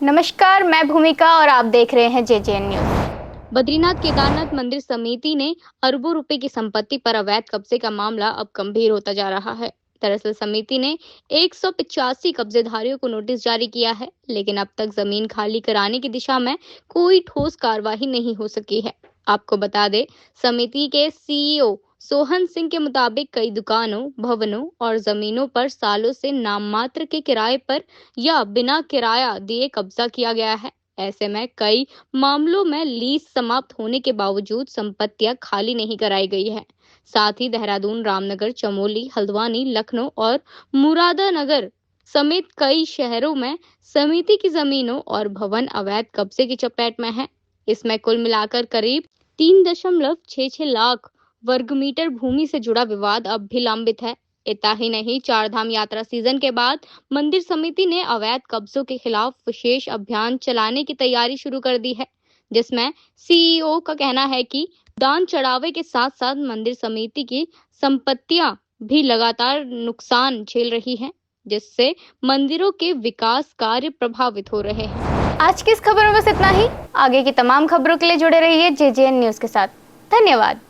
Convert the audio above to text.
नमस्कार, मैं भूमिका और आप देख रहे हैं जेजेएन न्यूज। बद्रीनाथ केदारनाथ मंदिर समिति ने अरबों रुपए की संपत्ति पर अवैध कब्जे का मामला अब गंभीर होता जा रहा है। दरअसल समिति ने 185 कब्जेधारियों को नोटिस जारी किया है, लेकिन अब तक जमीन खाली कराने की दिशा में कोई ठोस कार्रवाई नहीं हो सकी है। आपको बता दें, समिति के सीईओ सोहन सिंह के मुताबिक कई दुकानों, भवनों और जमीनों पर सालों से नाम मात्र के किराए पर या बिना किराया दिए कब्जा किया गया है। ऐसे में कई मामलों में लीज समाप्त होने के बावजूद संपत्तियां खाली नहीं कराई गई है। साथ ही देहरादून, रामनगर, चमोली, हल्द्वानी, लखनऊ और मुरादानगर समेत कई शहरों में समिति की जमीनों और भवन अवैध कब्जे की चपेट में है। इसमें कुल मिलाकर करीब 3.66 लाख वर्ग मीटर भूमि से जुड़ा विवाद अब भी लंबित है। इतना ही नहीं, चार धाम यात्रा सीजन के बाद मंदिर समिति ने अवैध कब्जों के खिलाफ विशेष अभियान चलाने की तैयारी शुरू कर दी है, जिसमें सीईओ का कहना है कि दान चढ़ावे के साथ साथ मंदिर समिति की संपत्तियां भी लगातार नुकसान झेल रही हैं, जिससे मंदिरों के विकास कार्य प्रभावित हो रहे हैं। आज की इस खबर में बस इतना ही। आगे की तमाम खबरों के लिए जुड़े रहिए जेजेएन न्यूज के साथ। धन्यवाद।